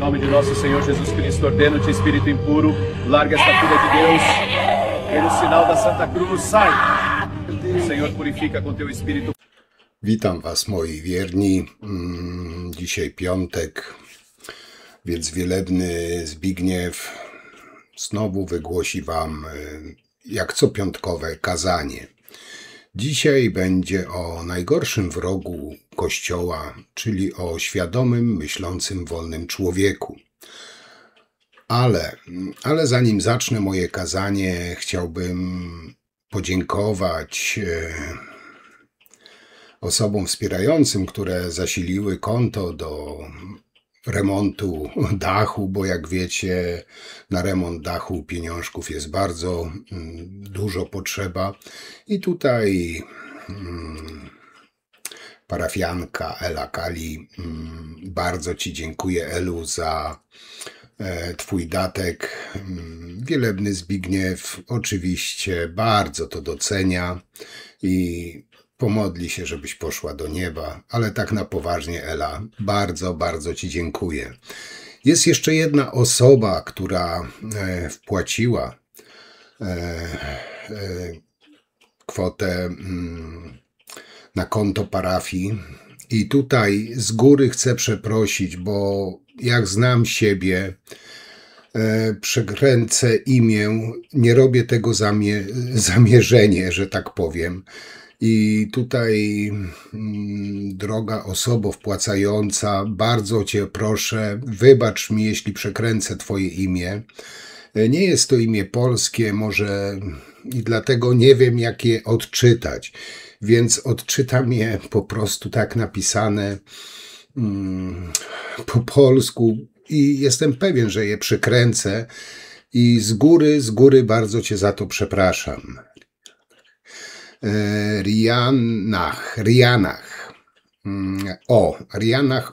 nome de nosso Senhor Jesus Cristo, ordeno-te, espírito impuro, larga esta filha de Deus, pelo sinal da Santa Cruz, sai! O Senhor purifica com teu espírito. Witam Was, moi wierni. Dzisiaj piątek, więc wielebny Zbigniew znowu wygłosi Wam jak co piątkowe kazanie. Dzisiaj będzie o najgorszym wrogu Kościoła, czyli o świadomym, myślącym, wolnym człowieku. Ale zanim zacznę moje kazanie, chciałbym podziękować osobom wspierającym, które zasiliły konto do remontu dachu, bo jak wiecie, na remont dachu pieniążków jest bardzo dużo potrzeba. I tutaj parafianka Ela Kali, bardzo Ci dziękuję, Elu, za Twój datek. Wielebny Zbigniew oczywiście bardzo to docenia i pomodli się, żebyś poszła do nieba, ale tak na poważnie, Ela, bardzo, bardzo Ci dziękuję. Jest jeszcze jedna osoba, która wpłaciła kwotę na konto parafii i tutaj z góry chcę przeprosić, bo jak znam siebie, przekręcę imię, nie robię tego zamierzenie, że tak powiem. I tutaj, droga osobo wpłacająca, bardzo Cię proszę, wybacz mi, jeśli przekręcę Twoje imię. Nie jest to imię polskie, może i dlatego nie wiem, jak je odczytać, więc odczytam je po prostu tak napisane po polsku i jestem pewien, że je przekręcę i z góry bardzo Cię za to przepraszam. Rianach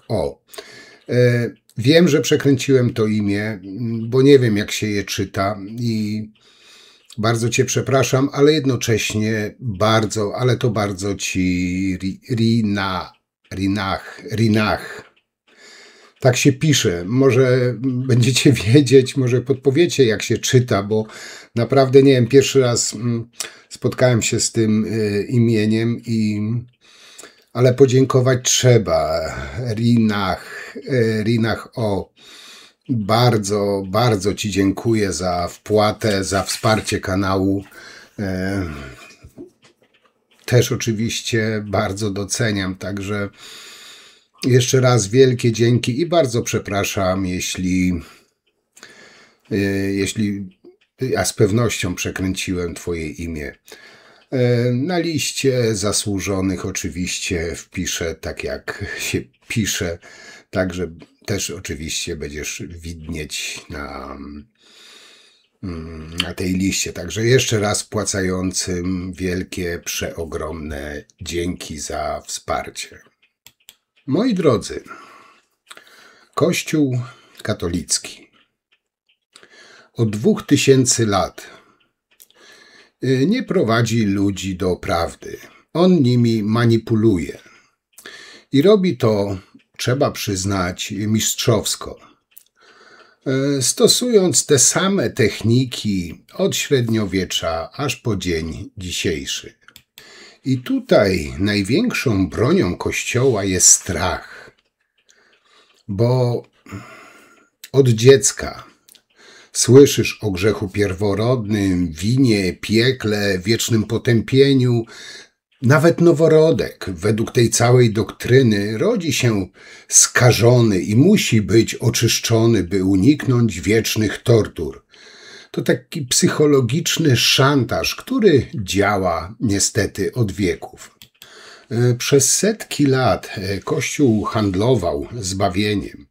O. Wiem, że przekręciłem to imię, bo nie wiem, jak się je czyta i bardzo Cię przepraszam, ale jednocześnie bardzo Ci Rinach. Tak się pisze. Może będziecie wiedzieć, może podpowiecie, jak się czyta, bo naprawdę nie wiem, pierwszy raz spotkałem się z tym imieniem, ale podziękować trzeba. Rinach O. Bardzo Ci dziękuję za wpłatę, za wsparcie kanału. Też oczywiście bardzo doceniam, także jeszcze raz wielkie dzięki i bardzo przepraszam, jeśli ja z pewnością przekręciłem Twoje imię. Na liście zasłużonych oczywiście wpiszę tak, jak się pisze, także też oczywiście będziesz widnieć na tej liście. Także jeszcze raz płacającym wielkie, przeogromne dzięki za wsparcie. Moi drodzy, Kościół katolicki od 2000 lat nie prowadzi ludzi do prawdy. On nimi manipuluje. I robi to, trzeba przyznać, mistrzowsko. Stosując te same techniki od średniowiecza aż po dzień dzisiejszy. I tutaj największą bronią Kościoła jest strach. Bo od dziecka słyszysz o grzechu pierworodnym, winie, piekle, wiecznym potępieniu. Nawet noworodek, według tej całej doktryny, rodzi się skażony i musi być oczyszczony, by uniknąć wiecznych tortur. To taki psychologiczny szantaż, który działa niestety od wieków. Przez setki lat Kościół handlował zbawieniem.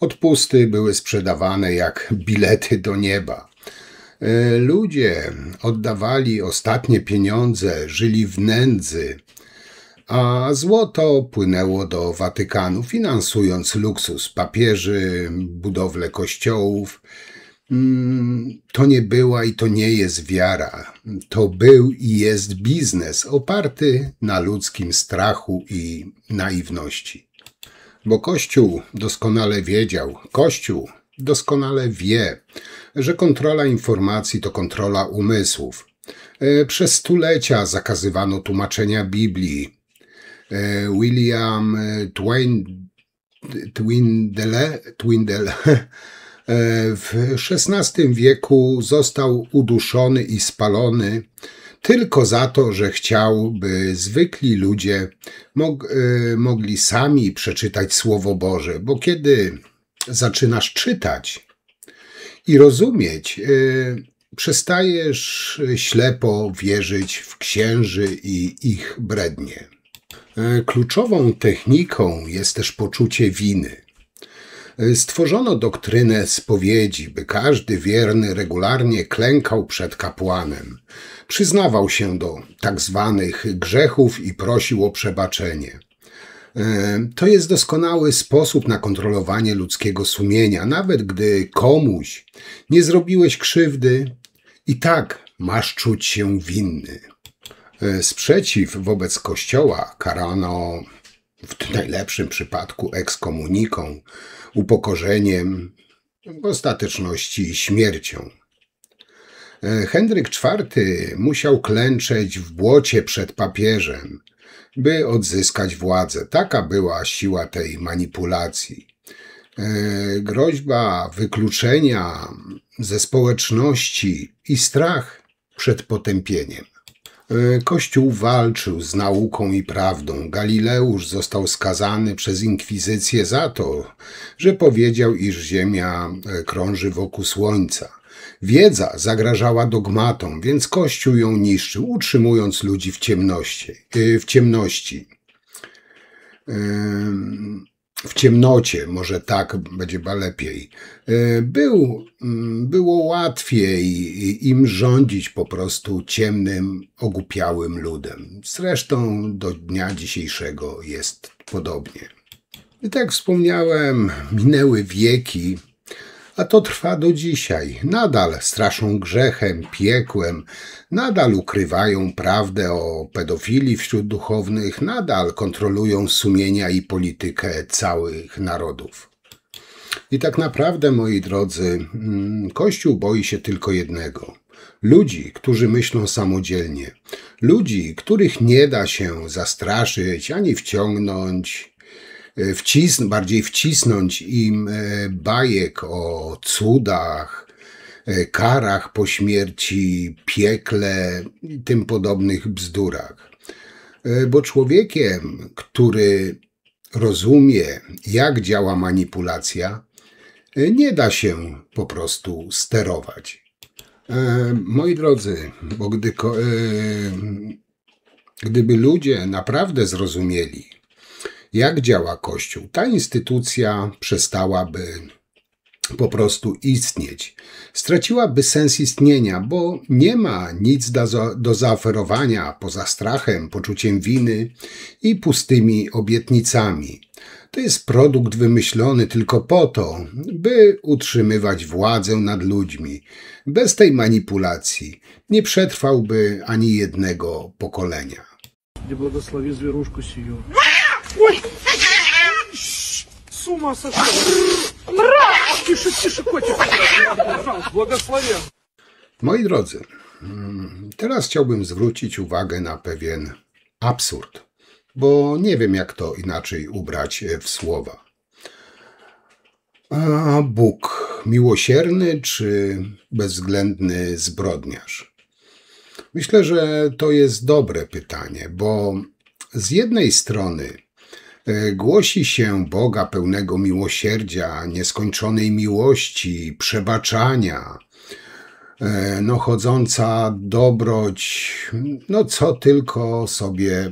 Odpusty były sprzedawane jak bilety do nieba. Ludzie oddawali ostatnie pieniądze, żyli w nędzy, a złoto płynęło do Watykanu, finansując luksus papieży, budowlę kościołów. To nie była i to nie jest wiara. To był i jest biznes oparty na ludzkim strachu i naiwności. bo Kościół doskonale wiedział, Kościół doskonale wie, że kontrola informacji to kontrola umysłów. Przez stulecia zakazywano tłumaczenia Biblii. William Tyndale w XVI wieku został uduszony i spalony tylko za to, że chciał, by zwykli ludzie mogli sami przeczytać Słowo Boże, bo kiedy zaczynasz czytać i rozumieć, przestajesz ślepo wierzyć w księży i ich brednie. Kluczową techniką jest też poczucie winy. Stworzono doktrynę spowiedzi, by każdy wierny regularnie klękał przed kapłanem, przyznawał się do tak zwanych grzechów i prosił o przebaczenie. To jest doskonały sposób na kontrolowanie ludzkiego sumienia. Nawet gdy komuś nie zrobiłeś krzywdy, i tak masz czuć się winny. Sprzeciw wobec Kościoła karano w najlepszym przypadku ekskomuniką, upokorzeniem, w ostateczności śmiercią. Henryk IV musiał klęczeć w błocie przed papieżem, by odzyskać władzę. Taka była siła tej manipulacji. Groźba wykluczenia ze społeczności i strach przed potępieniem. Kościół walczył z nauką i prawdą. Galileusz został skazany przez inkwizycję za to, że powiedział, iż Ziemia krąży wokół Słońca. Wiedza zagrażała dogmatom, więc Kościół ją niszczył, utrzymując ludzi w ciemnocie, może tak będzie lepiej. Było łatwiej im rządzić po prostu ciemnym, ogłupiałym ludem. Zresztą do dnia dzisiejszego jest podobnie. I tak jak wspomniałem, minęły wieki, a to trwa do dzisiaj. Nadal straszą grzechem, piekłem, nadal ukrywają prawdę o pedofilii wśród duchownych, nadal kontrolują sumienia i politykę całych narodów. I tak naprawdę, moi drodzy, Kościół boi się tylko jednego. Ludzi, którzy myślą samodzielnie. Ludzi, których nie da się zastraszyć ani wciągnąć, bardziej wcisnąć im bajek o cudach, karach po śmierci, piekle i tym podobnych bzdurach. Bo człowiekiem, który rozumie, jak działa manipulacja, nie da się po prostu sterować. Moi drodzy, bo gdyby ludzie naprawdę zrozumieli, jak działa Kościół, ta instytucja przestałaby po prostu istnieć. Straciłaby sens istnienia, bo nie ma nic do zaoferowania poza strachem, poczuciem winy i pustymi obietnicami. To jest produkt wymyślony tylko po to, by utrzymywać władzę nad ludźmi. Bez tej manipulacji nie przetrwałby ani jednego pokolenia. Благослови зверушку сию. Ой! С ума сошел! Мразь! Тише, тише, котик! Благослови! Moi drodzy, teraz chciałbym zwrócić uwagę na pewien absurd, bo nie wiem, jak to inaczej ubrać w słowa. A Bóg miłosierny czy bezwzględny zbrodniarz? Myślę, że to jest dobre pytanie, bo z jednej strony głosi się Boga pełnego miłosierdzia, nieskończonej miłości, przebaczania, chodząca dobroć, co tylko sobie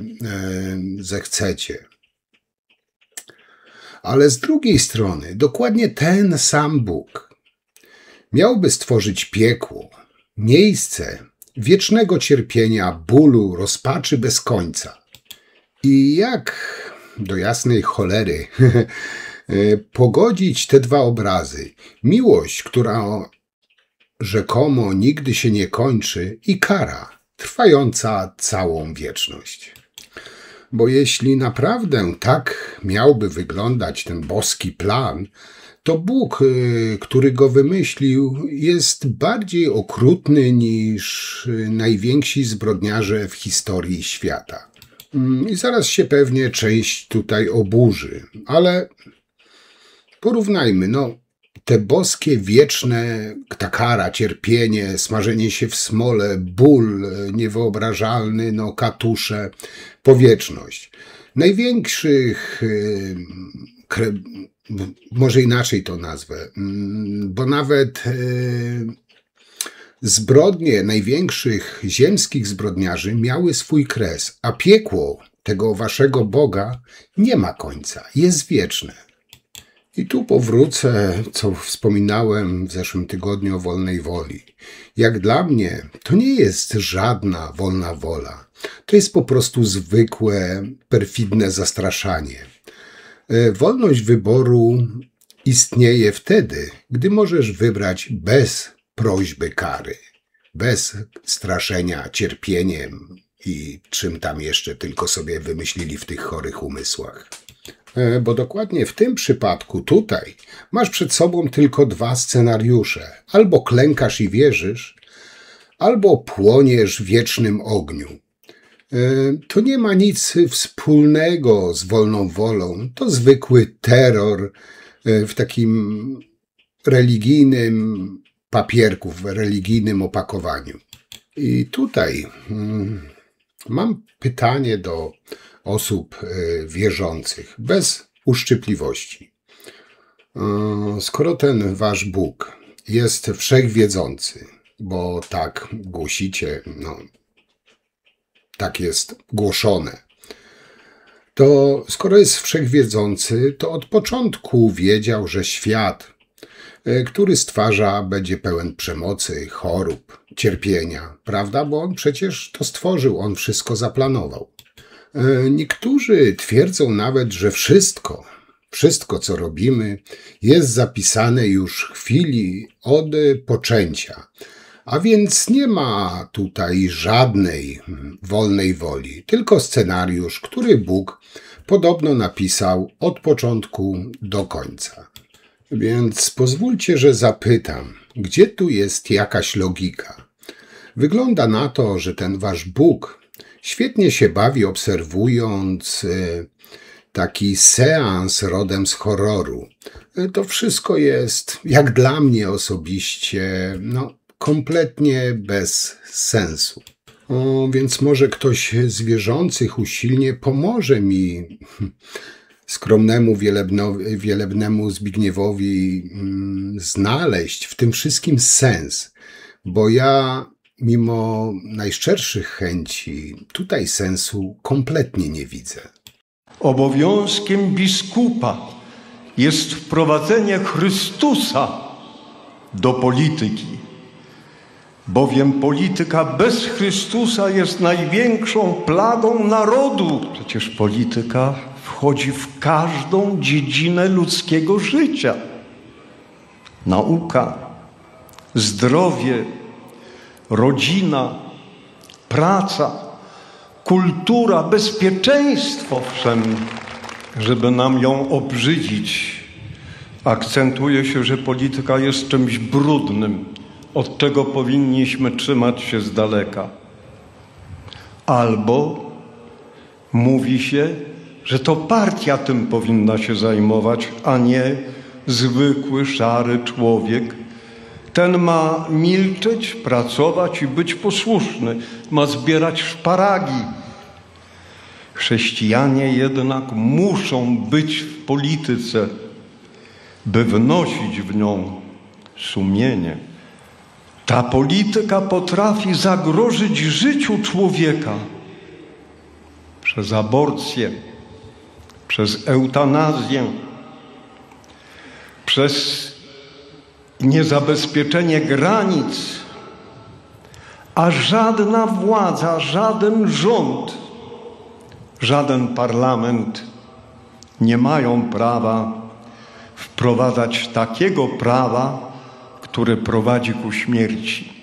zechcecie. Ale z drugiej strony dokładnie ten sam Bóg miałby stworzyć piekło, miejsce wiecznego cierpienia, bólu, rozpaczy bez końca. I jak do jasnej cholery pogodzić te dwa obrazy? Miłość, która rzekomo nigdy się nie kończy, i kara trwająca całą wieczność. Bo jeśli naprawdę tak miałby wyglądać ten boski plan, to Bóg, który go wymyślił, jest bardziej okrutny niż najwięksi zbrodniarze w historii świata. I zaraz się pewnie część tutaj oburzy, ale porównajmy, te boskie, wieczne, ta kara, cierpienie, smażenie się w smole, ból niewyobrażalny, katusze, powietrzność. Największych, może inaczej to nazwę, bo nawet zbrodnie największych ziemskich zbrodniarzy miały swój kres, a piekło tego waszego Boga nie ma końca, jest wieczne. I tu powrócę, co wspominałem w zeszłym tygodniu o wolnej woli. Jak dla mnie, to nie jest żadna wolna wola. To jest po prostu zwykłe, perfidne zastraszanie. Wolność wyboru istnieje wtedy, gdy możesz wybrać bez prośby kary, bez straszenia cierpieniem i czym tam jeszcze tylko sobie wymyślili w tych chorych umysłach. Bo dokładnie w tym przypadku tutaj masz przed sobą tylko dwa scenariusze. Albo klękasz i wierzysz, albo płoniesz w wiecznym ogniu. To nie ma nic wspólnego z wolną wolą. To zwykły terror w takim religijnym papierku, w religijnym opakowaniu. I tutaj mam pytanie do osób wierzących, bez uszczypliwości. Skoro ten wasz Bóg jest wszechwiedzący, bo tak głosicie, tak jest głoszone, to skoro jest wszechwiedzący, to od początku wiedział, że świat, który stwarza, będzie pełen przemocy, chorób, cierpienia, prawda? Bo on przecież to stworzył, on wszystko zaplanował. Niektórzy twierdzą nawet, że wszystko co robimy jest zapisane już w chwili od poczęcia, a więc nie ma tutaj żadnej wolnej woli, tylko scenariusz, który Bóg podobno napisał od początku do końca. Więc pozwólcie, że zapytam, gdzie tu jest jakaś logika? Wygląda na to, że ten wasz Bóg świetnie się bawi, obserwując taki seans rodem z horroru. To wszystko jest, jak dla mnie osobiście, kompletnie bez sensu. Więc może ktoś z wierzących usilnie pomoże mi, skromnemu, wielebnemu Zbigniewowi, znaleźć w tym wszystkim sens, bo ja mimo najszczerszych chęci tutaj sensu kompletnie nie widzę. Obowiązkiem biskupa jest wprowadzenie Chrystusa do polityki, bowiem polityka bez Chrystusa jest największą plagą narodu. Przecież polityka wchodzi w każdą dziedzinę ludzkiego życia. Nauka, zdrowie, rodzina, praca, kultura, bezpieczeństwo wszem, żeby nam ją obrzydzić. Akcentuje się, że polityka jest czymś brudnym, od czego powinniśmy trzymać się z daleka. Albo mówi się, że to partia tym powinna się zajmować, a nie zwykły, szary człowiek. Ten ma milczeć, pracować i być posłuszny. Ma zbierać szparagi. Chrześcijanie jednak muszą być w polityce, by wnosić w nią sumienie. Ta polityka potrafi zagrozić życiu człowieka przez aborcję, przez eutanazję, przez niezabezpieczenie granic, a żadna władza, żaden rząd, żaden parlament nie mają prawa wprowadzać takiego prawa, które prowadzi ku śmierci.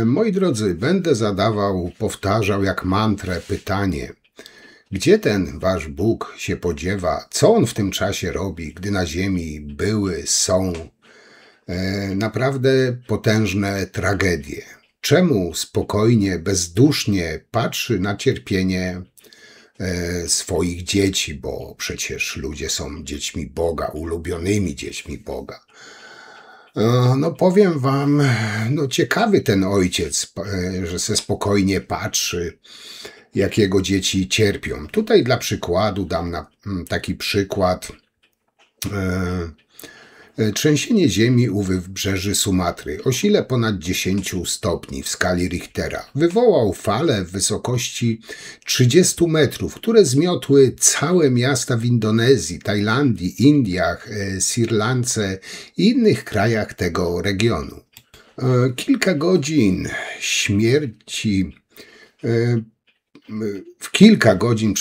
Moi drodzy, będę powtarzał jak mantrę pytanie, Gdzie ten wasz Bóg się podziewa? Co on w tym czasie robi, gdy na ziemi były, są naprawdę potężne tragedie? Czemu spokojnie, bezdusznie patrzy na cierpienie swoich dzieci, bo przecież ludzie są dziećmi Boga, ulubionymi dziećmi Boga. No powiem wam, no ciekawy ten ojciec, że se spokojnie patrzy, jak jego dzieci cierpią. Tutaj dla przykładu dam taki przykład. Trzęsienie ziemi u wybrzeży Sumatry o sile ponad 10 stopni w skali Richtera wywołał falę w wysokości 30 metrów, które zmiotły całe miasta w Indonezji, Tajlandii, Indiach, Sri Lance i innych krajach tego regionu. W kilka godzin,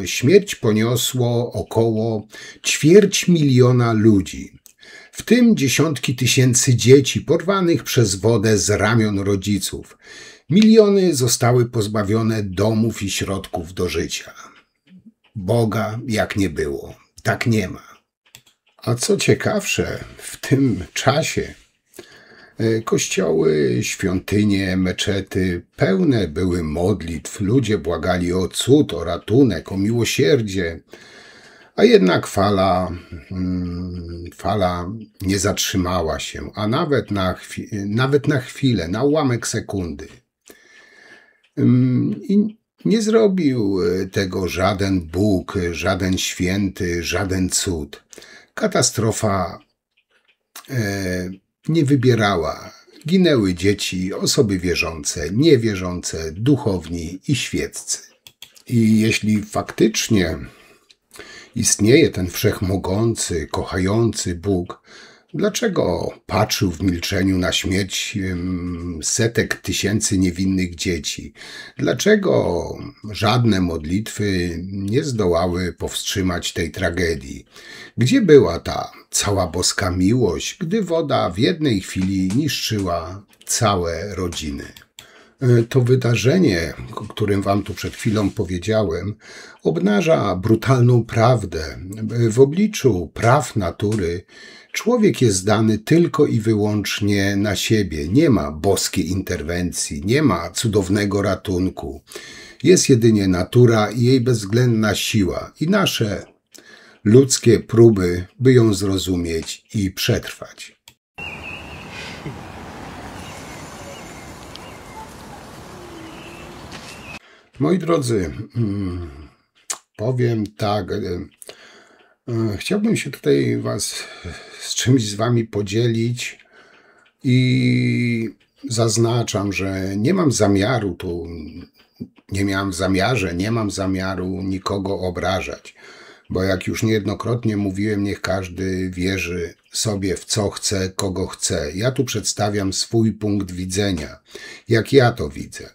śmierć poniosło około 250 000 ludzi, w tym dziesiątki tysięcy dzieci porwanych przez wodę z ramion rodziców. Miliony zostały pozbawione domów i środków do życia. Boga jak nie było, tak nie ma. A co ciekawsze, w tym czasie kościoły, świątynie, meczety pełne były modlitw, ludzie błagali o cud, o ratunek, o miłosierdzie, a jednak fala nie zatrzymała się, a nawet na chwilę, na ułamek sekundy. I nie zrobił tego żaden Bóg, żaden święty, żaden cud. Katastrofa nie wybierała. Ginęły dzieci, osoby wierzące, niewierzące, duchowni i świeccy. I jeśli faktycznie istnieje ten wszechmogący, kochający Bóg, dlaczego patrzył w milczeniu na śmierć setek tysięcy niewinnych dzieci? Dlaczego żadne modlitwy nie zdołały powstrzymać tej tragedii? Gdzie była ta cała boska miłość, gdy woda w jednej chwili niszczyła całe rodziny? To wydarzenie, o którym wam tu przed chwilą powiedziałem, obnaża brutalną prawdę. W obliczu praw natury człowiek jest zdany tylko i wyłącznie na siebie. Nie ma boskiej interwencji, nie ma cudownego ratunku. Jest jedynie natura i jej bezwzględna siła i nasze ludzkie próby, by ją zrozumieć i przetrwać. Moi drodzy, powiem tak, chciałbym się tutaj z czymś z wami podzielić i zaznaczam, że nie mam zamiaru nikogo obrażać, bo jak już niejednokrotnie mówiłem, niech każdy wierzy sobie w co chce, kogo chce. Ja tu przedstawiam swój punkt widzenia, jak ja to widzę.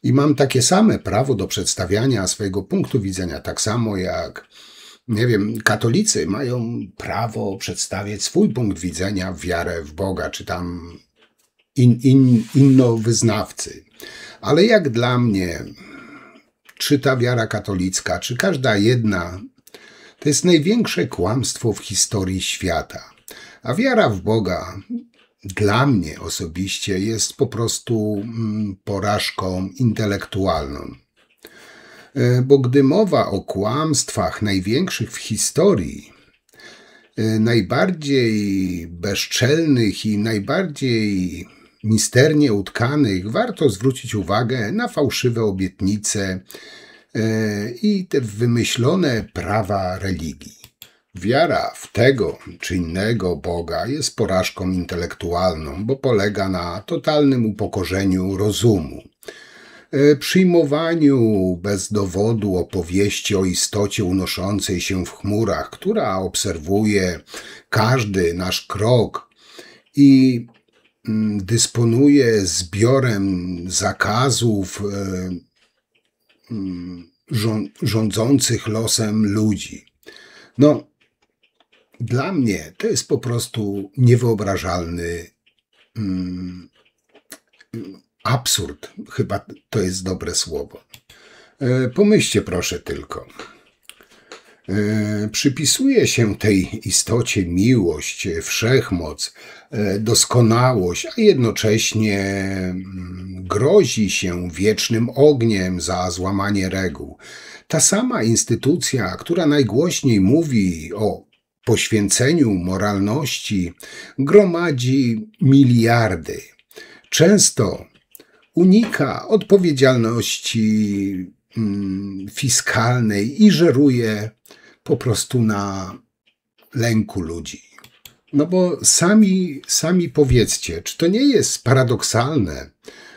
I mam takie same prawo do przedstawiania swojego punktu widzenia, tak samo jak, nie wiem, katolicy mają prawo przedstawiać swój punkt widzenia w wiarę w Boga, czy tam innowyznawcy. Ale jak dla mnie, czy ta wiara katolicka, czy każda jedna, to jest największe kłamstwo w historii świata. A wiara w Boga dla mnie osobiście jest po prostu porażką intelektualną. Bo gdy mowa o kłamstwach największych w historii, najbardziej bezczelnych i najbardziej misternie utkanych, warto zwrócić uwagę na fałszywe obietnice i te wymyślone prawa religii. Wiara w tego czy innego Boga jest porażką intelektualną, bo polega na totalnym upokorzeniu rozumu, przyjmowaniu bez dowodu opowieści o istocie unoszącej się w chmurach, która obserwuje każdy nasz krok i dysponuje zbiorem zakazów rządzących losem ludzi. No, dla mnie to jest po prostu niewyobrażalny absurd. Chyba to jest dobre słowo. Pomyślcie proszę tylko. Przypisuje się tej istocie miłość, wszechmoc, doskonałość, a jednocześnie grozi się wiecznym ogniem za złamanie reguł. Ta sama instytucja, która najgłośniej mówi o poświęceniu moralności, gromadzi miliardy. Często unika odpowiedzialności fiskalnej i żeruje po prostu na lęku ludzi. No bo sami powiedzcie, czy to nie jest paradoksalne,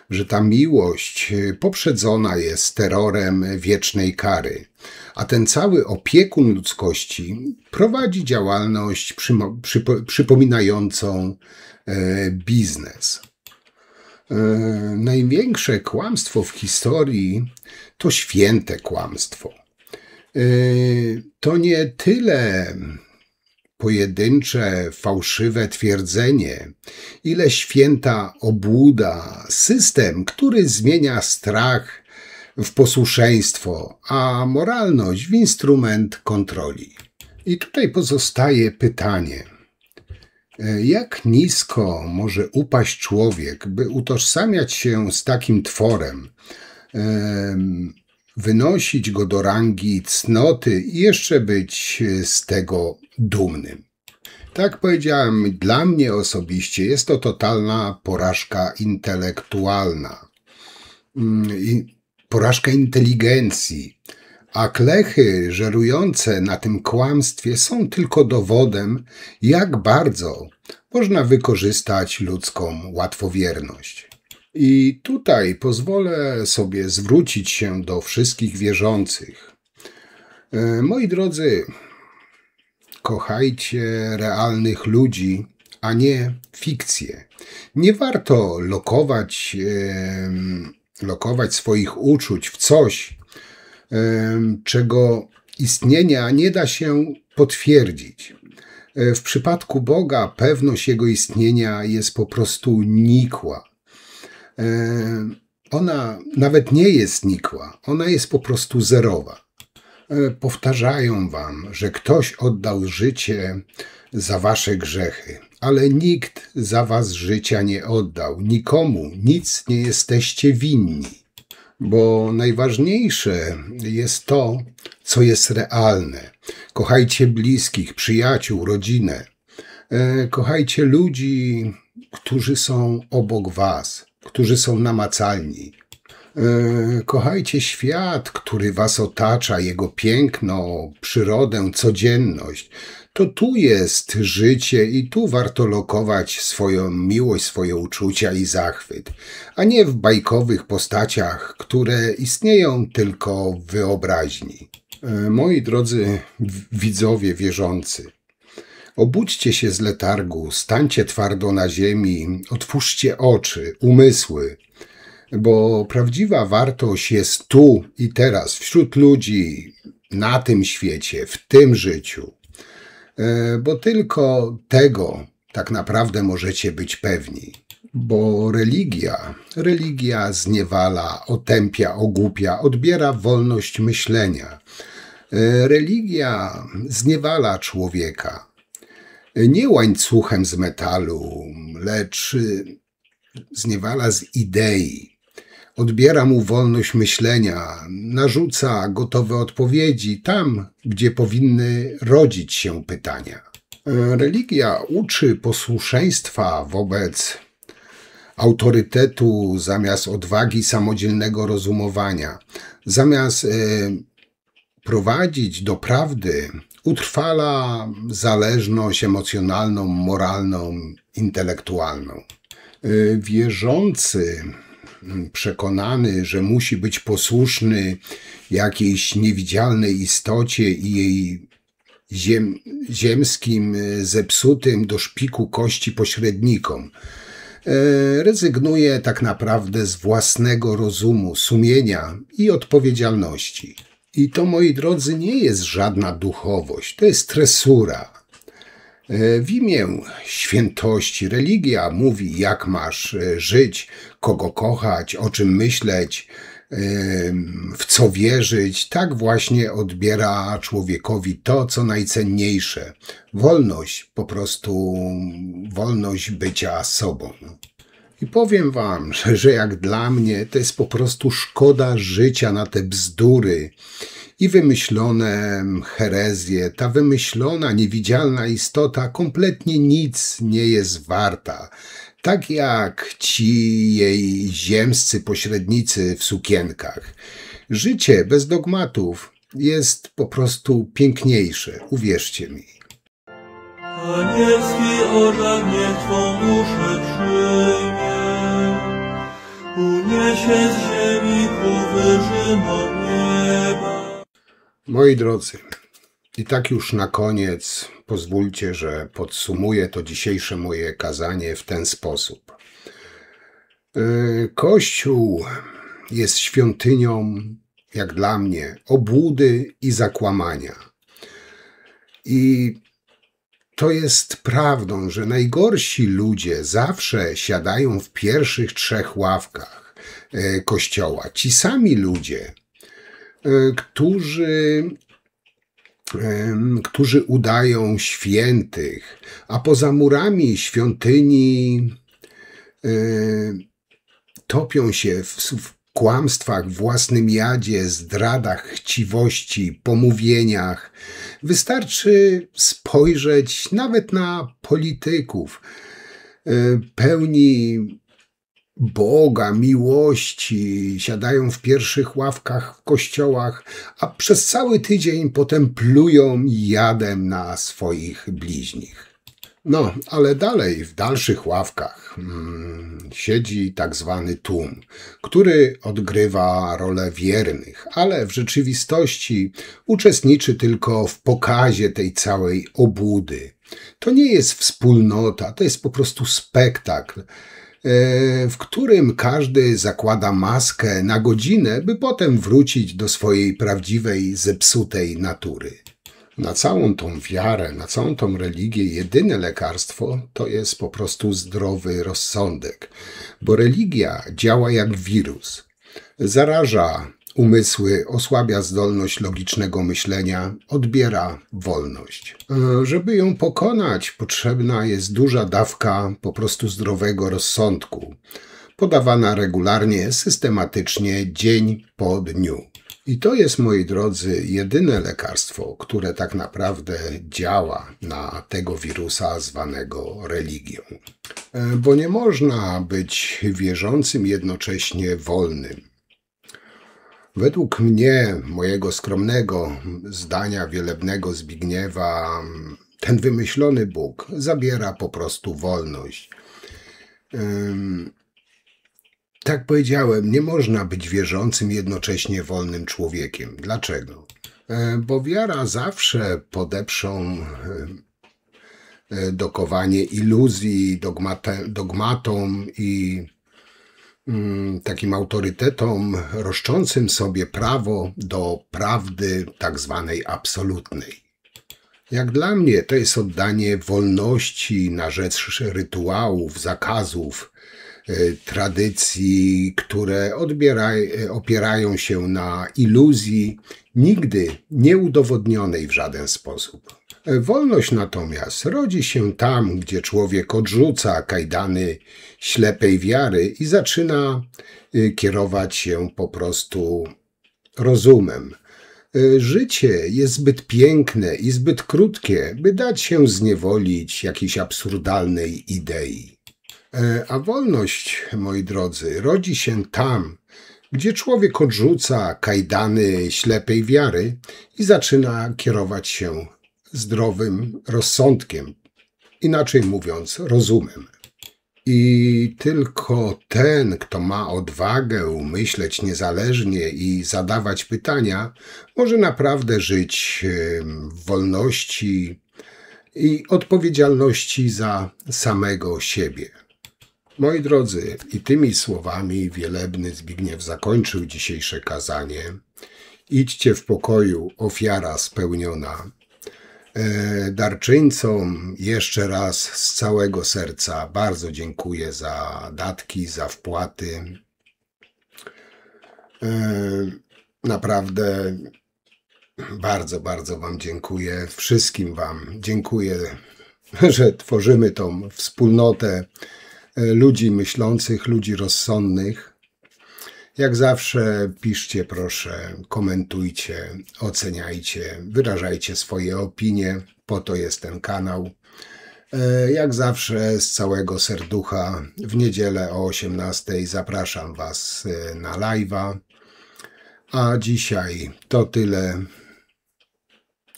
że ta miłość poprzedzona jest terrorem wiecznej kary, a ten cały opiekun ludzkości prowadzi działalność przypominającą biznes. Największe kłamstwo w historii to święte kłamstwo. To nie tyle pojedyncze, fałszywe twierdzenie, ile święta obłuda, system, który zmienia strach w posłuszeństwo, a moralność w instrument kontroli. I tutaj pozostaje pytanie, jak nisko może upaść człowiek, by utożsamiać się z takim tworem, wynosić go do rangi cnoty i jeszcze być z tego dumnym. Tak powiedziałem, dla mnie osobiście jest to totalna porażka intelektualna, porażka inteligencji, a klechy żerujące na tym kłamstwie są tylko dowodem, jak bardzo można wykorzystać ludzką łatwowierność. I tutaj pozwolę sobie zwrócić się do wszystkich wierzących. Moi drodzy, kochajcie realnych ludzi, a nie fikcje. Nie warto lokować swoich uczuć w coś, czego istnienia nie da się potwierdzić. W przypadku Boga pewność Jego istnienia jest po prostu nikła. Ona nawet nie jest nikła, ona jest po prostu zerowa. Powtarzają wam, że ktoś oddał życie za wasze grzechy, ale nikt za was życia nie oddał. Nikomu nic nie jesteście winni, bo najważniejsze jest to, co jest realne. Kochajcie bliskich, przyjaciół, rodzinę. Kochajcie ludzi, którzy są obok was, którzy są namacalni. Kochajcie świat, który was otacza, jego piękno, przyrodę, codzienność. To tu jest życie i tu warto lokować swoją miłość, swoje uczucia i zachwyt, a nie w bajkowych postaciach, które istnieją tylko w wyobraźni. Moi drodzy widzowie wierzący, obudźcie się z letargu, stańcie twardo na ziemi, otwórzcie oczy, umysły, bo prawdziwa wartość jest tu i teraz, wśród ludzi, na tym świecie, w tym życiu. Bo tylko tego tak naprawdę możecie być pewni. Bo religia zniewala, otępia, ogłupia, odbiera wolność myślenia. Religia zniewala człowieka. Nie łańcuchem z metalu, lecz zniewala z idei. Odbiera mu wolność myślenia, narzuca gotowe odpowiedzi tam, gdzie powinny rodzić się pytania. Religia uczy posłuszeństwa wobec autorytetu zamiast odwagi samodzielnego rozumowania. Zamiast prowadzić do prawdy, utrwala zależność emocjonalną, moralną, intelektualną. Wierzący, przekonany, że musi być posłuszny jakiejś niewidzialnej istocie i jej ziemskim, zepsutym do szpiku kości pośrednikom, rezygnuje tak naprawdę z własnego rozumu, sumienia i odpowiedzialności. I to, moi drodzy, nie jest żadna duchowość, to jest tresura. W imię świętości religia mówi, jak masz żyć, kogo kochać, o czym myśleć, w co wierzyć, tak właśnie odbiera człowiekowi to, co najcenniejsze. Wolność, po prostu wolność bycia sobą. I powiem wam, że jak dla mnie to jest po prostu szkoda życia na te bzdury i wymyślone herezje. Ta wymyślona, niewidzialna istota kompletnie nic nie jest warta. Tak jak ci jej ziemscy pośrednicy w sukienkach. Życie bez dogmatów jest po prostu piękniejsze, uwierzcie mi. Anielski orzeł niech Twą duszę przyjmie, uniesie z ziemi ku wyżynom nieba. Moi drodzy, i tak już na koniec pozwólcie, że podsumuję to dzisiejsze moje kazanie w ten sposób. Kościół jest świątynią, jak dla mnie, obłudy i zakłamania. I to jest prawdą, że najgorsi ludzie zawsze siadają w pierwszych 3 ławkach Kościoła. Ci sami ludzie, którzy udają świętych, a poza murami świątyni topią się w kłamstwach, własnym jadzie, zdradach, chciwości, pomówieniach. Wystarczy spojrzeć nawet na polityków pełni Boga, miłości, siadają w pierwszych ławkach w kościołach, a przez cały tydzień potem plują jadem na swoich bliźnich. No, ale dalej, w dalszych ławkach siedzi tak zwany tłum, który odgrywa rolę wiernych, ale w rzeczywistości uczestniczy tylko w pokazie tej całej obłudy. To nie jest wspólnota, to jest po prostu spektakl, w którym każdy zakłada maskę na godzinę, by potem wrócić do swojej prawdziwej, zepsutej natury. Na całą tą wiarę, na całą tą religię jedyne lekarstwo to jest po prostu zdrowy rozsądek, bo religia działa jak wirus. Zaraża umysły, osłabia zdolność logicznego myślenia, odbiera wolność. Żeby ją pokonać, potrzebna jest duża dawka po prostu zdrowego rozsądku, podawana regularnie, systematycznie, dzień po dniu. I to jest, moi drodzy, jedyne lekarstwo, które tak naprawdę działa na tego wirusa zwanego religią. Bo nie można być wierzącym jednocześnie wolnym. Według mnie, mojego skromnego zdania wielebnego Zbigniewa, ten wymyślony Bóg zabiera po prostu wolność. Tak powiedziałem, nie można być wierzącym jednocześnie wolnym człowiekiem. Dlaczego? Bo wiara zawsze podeprą dokowanie iluzji, dogmatom i takim autorytetom roszczącym sobie prawo do prawdy tak zwanej absolutnej. Jak dla mnie to jest oddanie wolności na rzecz rytuałów, zakazów, tradycji, które opierają się na iluzji, nigdy nieudowodnionej w żaden sposób. Wolność natomiast rodzi się tam, gdzie człowiek odrzuca kajdany ślepej wiary i zaczyna kierować się po prostu rozumem. Życie jest zbyt piękne i zbyt krótkie, by dać się zniewolić jakiejś absurdalnej idei. A wolność, moi drodzy, rodzi się tam, gdzie człowiek odrzuca kajdany ślepej wiary i zaczyna kierować się zdrowym rozsądkiem, inaczej mówiąc, rozumem. I tylko ten, kto ma odwagę myśleć niezależnie i zadawać pytania, może naprawdę żyć w wolności i odpowiedzialności za samego siebie. Moi drodzy, i tymi słowami wielebny Zbigniew zakończył dzisiejsze kazanie. Idźcie w pokoju, ofiara spełniona. Darczyńcom jeszcze raz z całego serca bardzo dziękuję za datki, za wpłaty. Naprawdę bardzo, bardzo Wam dziękuję. Wszystkim Wam dziękuję, że tworzymy tą wspólnotę ludzi myślących, ludzi rozsądnych. Jak zawsze piszcie proszę, komentujcie, oceniajcie, wyrażajcie swoje opinie, po to jest ten kanał. Jak zawsze z całego serducha w niedzielę o 18:00 zapraszam Was na live'a. A dzisiaj to tyle.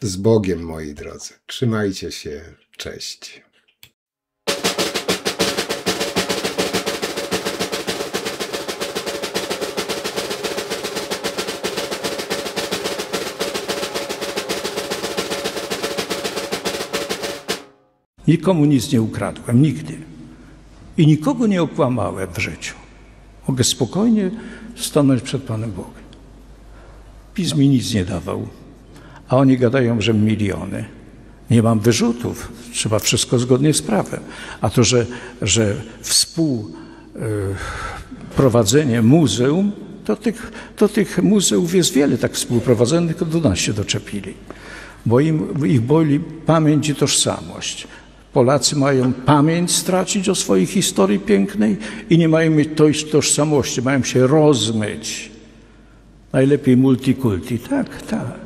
Z Bogiem, moi drodzy. Trzymajcie się. Cześć. Nikomu nic nie ukradłem, nigdy. I nikogo nie okłamałem w życiu. Mogę spokojnie stanąć przed Panem Bogiem. PiS mi nic nie dawał, a oni gadają, że miliony. Nie mam wyrzutów, trzeba wszystko zgodnie z prawem. A to, że współprowadzenie muzeum, to tych muzeów jest wiele tak współprowadzonych, tylko do nas się doczepili. Bo ich boli pamięć i tożsamość. Polacy mają pamięć stracić o swojej historii pięknej i nie mają mieć tożsamości, mają się rozmyć. Najlepiej multikulti. Tak, tak.